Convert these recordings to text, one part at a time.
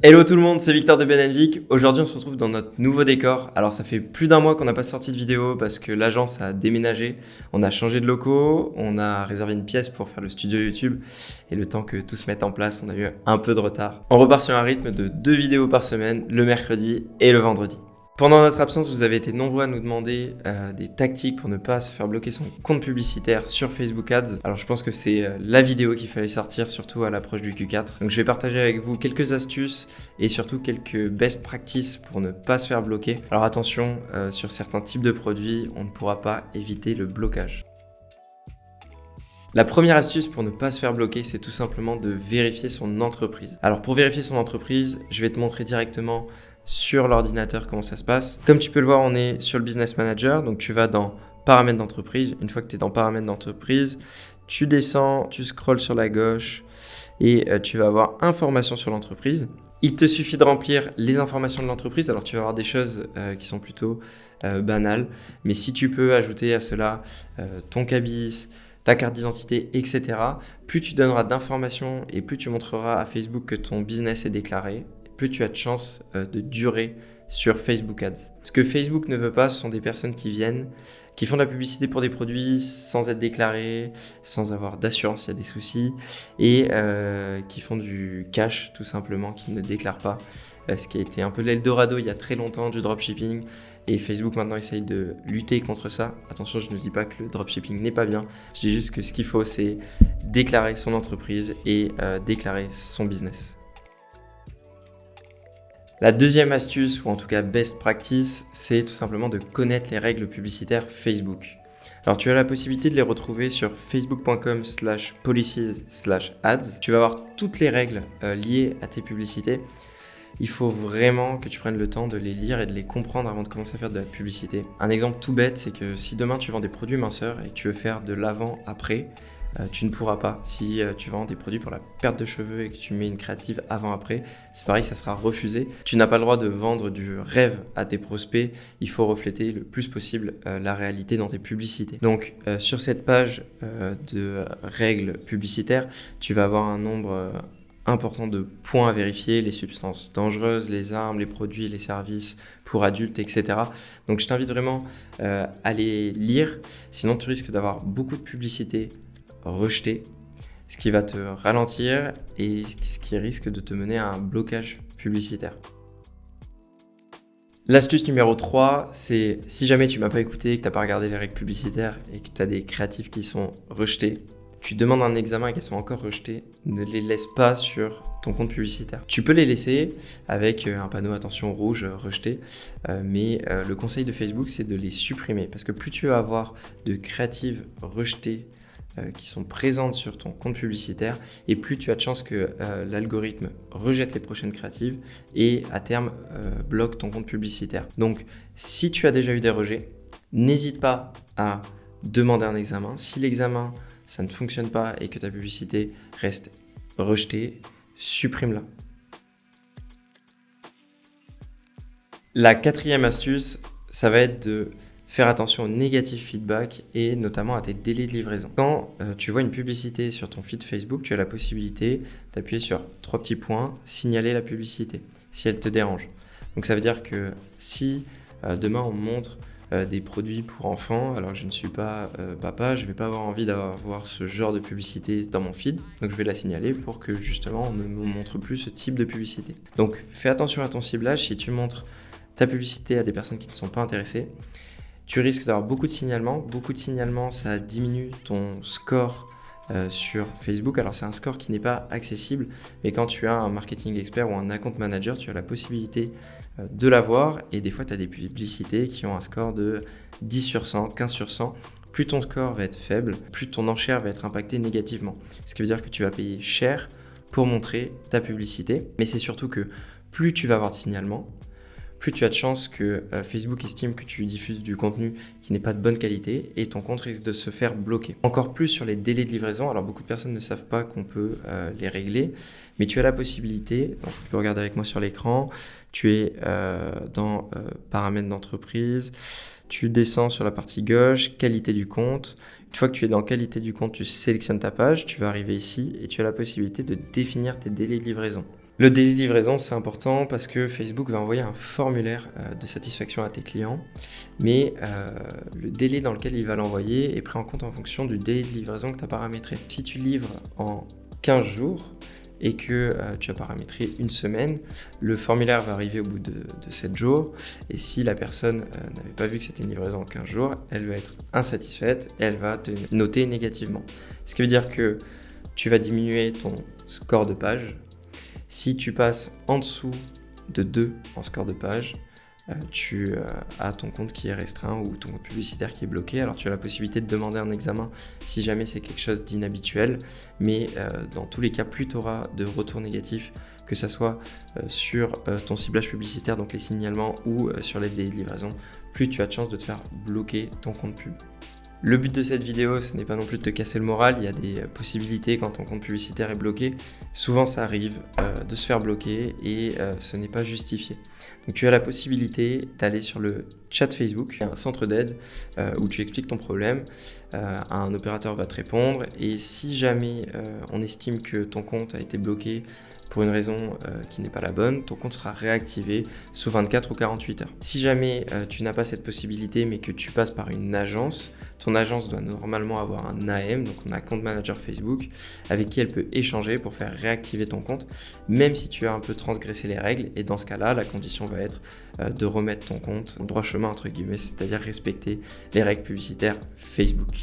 Hello tout le monde, c'est Victor de Ben Vic. Aujourd'hui, on se retrouve dans notre nouveau décor. Alors, ça fait plus d'un mois qu'on n'a pas sorti de vidéo parce que l'agence a déménagé. On a changé de locaux, on a réservé une pièce pour faire le studio YouTube. Et le temps que tout se mette en place, on a eu un peu de retard. On repart sur un rythme de 2 vidéos par semaine, le mercredi et le vendredi. Pendant notre absence, vous avez été nombreux à nous demander des tactiques pour ne pas se faire bloquer son compte publicitaire sur Facebook Ads. Alors je pense que c'est la vidéo qu'il fallait sortir, surtout à l'approche du Q4. Donc je vais partager avec vous quelques astuces et surtout quelques best practices pour ne pas se faire bloquer. Alors attention, sur certains types de produits, on ne pourra pas éviter le blocage. La première astuce pour ne pas se faire bloquer, c'est tout simplement de vérifier son entreprise. Alors pour vérifier son entreprise, je vais te montrer directement sur l'ordinateur comment ça se passe. Comme tu peux le voir, on est sur le Business Manager, donc tu vas dans Paramètres d'entreprise. Une fois que tu es dans Paramètres d'entreprise, tu descends, tu scrolles sur la gauche et tu vas avoir Informations sur l'entreprise. Il te suffit de remplir les informations de l'entreprise. Alors tu vas avoir des choses qui sont plutôt banales, mais si tu peux ajouter à cela ton cabis, ta carte d'identité, etc. Plus tu donneras d'informations et plus tu montreras à Facebook que ton business est déclaré, plus tu as de chances de durer sur Facebook Ads. Ce que Facebook ne veut pas, ce sont des personnes qui viennent, qui font de la publicité pour des produits sans être déclarés, sans avoir d'assurance s'il y a des soucis, et qui font du cash tout simplement, qui ne déclarent pas. Ce qui a été un peu l'Eldorado il y a très longtemps du dropshipping. Et Facebook maintenant essaye de lutter contre ça. Attention, je ne dis pas que le dropshipping n'est pas bien. Je dis juste que ce qu'il faut, c'est déclarer son entreprise et déclarer son business. La deuxième astuce, ou en tout cas best practice, c'est tout simplement de connaître les règles publicitaires Facebook. Alors tu as la possibilité de les retrouver sur facebook.com/policies/ads. Tu vas avoir toutes les règles liées à tes publicités. Il faut vraiment que tu prennes le temps de les lire et de les comprendre avant de commencer à faire de la publicité. Un exemple tout bête, c'est que si demain tu vends des produits minceurs et que tu veux faire de l'avant-après, tu ne pourras pas. Si tu vends des produits pour la perte de cheveux et que tu mets une créative avant-après, c'est pareil, ça sera refusé. Tu n'as pas le droit de vendre du rêve à tes prospects. Il faut refléter le plus possible la réalité dans tes publicités. Donc sur cette page de règles publicitaires, tu vas avoir un nombre important de points à vérifier, les substances dangereuses, les armes, les produits, les services pour adultes, etc. Donc je t'invite vraiment à les lire, sinon tu risques d'avoir beaucoup de publicité rejetée, ce qui va te ralentir et ce qui risque de te mener à un blocage publicitaire. L'astuce numéro 3, c'est si jamais tu m'as pas écouté, que tu n'as pas regardé les règles publicitaires et que tu as des créatifs qui sont rejetés, tu demandes un examen et qu'elles sont encore rejetées, ne les laisse pas sur ton compte publicitaire. Tu peux les laisser avec un panneau attention rouge rejeté, mais le conseil de Facebook, c'est de les supprimer parce que plus tu vas avoir de créatives rejetées qui sont présentes sur ton compte publicitaire et plus tu as de chances que l'algorithme rejette les prochaines créatives et à terme bloque ton compte publicitaire. Donc si tu as déjà eu des rejets, n'hésite pas à demander un examen. Si l'examen ça ne fonctionne pas et que ta publicité reste rejetée, supprime-la. La quatrième astuce, ça va être de faire attention aux négatifs feedback et notamment à tes délais de livraison. Quand tu vois une publicité sur ton feed Facebook, tu as la possibilité d'appuyer sur 3 petits points, signaler la publicité si elle te dérange. Donc ça veut dire que si demain on montre des produits pour enfants, alors je ne suis pas papa, je ne vais pas avoir envie d'avoir ce genre de publicité dans mon feed, donc je vais la signaler pour que justement on ne me montre plus ce type de publicité. Donc fais attention à ton ciblage, si tu montres ta publicité à des personnes qui ne sont pas intéressées, tu risques d'avoir beaucoup de signalements, ça diminue ton score sur Facebook. Alors c'est un score qui n'est pas accessible, mais quand tu as un marketing expert ou un account manager, tu as la possibilité de l'avoir et des fois tu as des publicités qui ont un score de 10 sur 100, 15 sur 100. Plus ton score va être faible, plus ton enchère va être impactée négativement. Ce qui veut dire que tu vas payer cher pour montrer ta publicité, mais c'est surtout que plus tu vas avoir de signalements, plus tu as de chances que Facebook estime que tu diffuses du contenu qui n'est pas de bonne qualité et ton compte risque de se faire bloquer. Encore plus sur les délais de livraison, alors beaucoup de personnes ne savent pas qu'on peut les régler, mais tu as la possibilité, donc tu peux regarder avec moi sur l'écran, tu es dans Paramètres d'entreprise, tu descends sur la partie gauche, Qualité du compte. Une fois que tu es dans Qualité du compte, tu sélectionnes ta page, tu vas arriver ici et tu as la possibilité de définir tes délais de livraison. Le délai de livraison, c'est important parce que Facebook va envoyer un formulaire de satisfaction à tes clients, mais le délai dans lequel il va l'envoyer est pris en compte en fonction du délai de livraison que tu as paramétré. Si tu livres en 15 jours et que tu as paramétré une semaine, le formulaire va arriver au bout de 7 jours, et si la personne n'avait pas vu que c'était une livraison en 15 jours, elle va être insatisfaite et elle va te noter négativement. Ce qui veut dire que tu vas diminuer ton score de page. Si tu passes en dessous de 2 en score de page, tu as ton compte qui est restreint ou ton compte publicitaire qui est bloqué. Alors tu as la possibilité de demander un examen si jamais c'est quelque chose d'inhabituel, mais dans tous les cas, plus tu auras de retours négatifs, que ce soit sur ton ciblage publicitaire, donc les signalements, ou sur les délais de livraison, plus tu as de chances de te faire bloquer ton compte pub. Le but de cette vidéo, ce n'est pas non plus de te casser le moral, il y a des possibilités quand ton compte publicitaire est bloqué. Souvent ça arrive de se faire bloquer et ce n'est pas justifié. Donc tu as la possibilité d'aller sur le chat Facebook, il y a un centre d'aide où tu expliques ton problème, un opérateur va te répondre, et si jamais on estime que ton compte a été bloqué pour une raison qui n'est pas la bonne, ton compte sera réactivé sous 24 ou 48 heures. Si jamais tu n'as pas cette possibilité mais que tu passes par une agence, ton agence doit normalement avoir un AM, donc un Account Manager Facebook, avec qui elle peut échanger pour faire réactiver ton compte, même si tu as un peu transgressé les règles, et dans ce cas-là, la condition va être de remettre ton compte droit chemin, entre guillemets, c'est-à-dire respecter les règles publicitaires Facebook.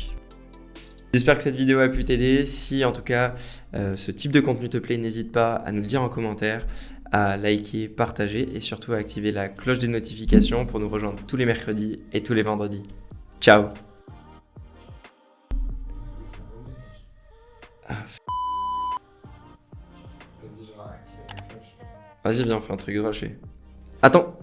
J'espère que cette vidéo a pu t'aider. Si en tout cas ce type de contenu te plaît, n'hésite pas à nous le dire en commentaire, à liker, partager et surtout à activer la cloche des notifications pour nous rejoindre tous les mercredis et tous les vendredis. Ciao! Vas-y, viens, on fait un truc drôle. Attends!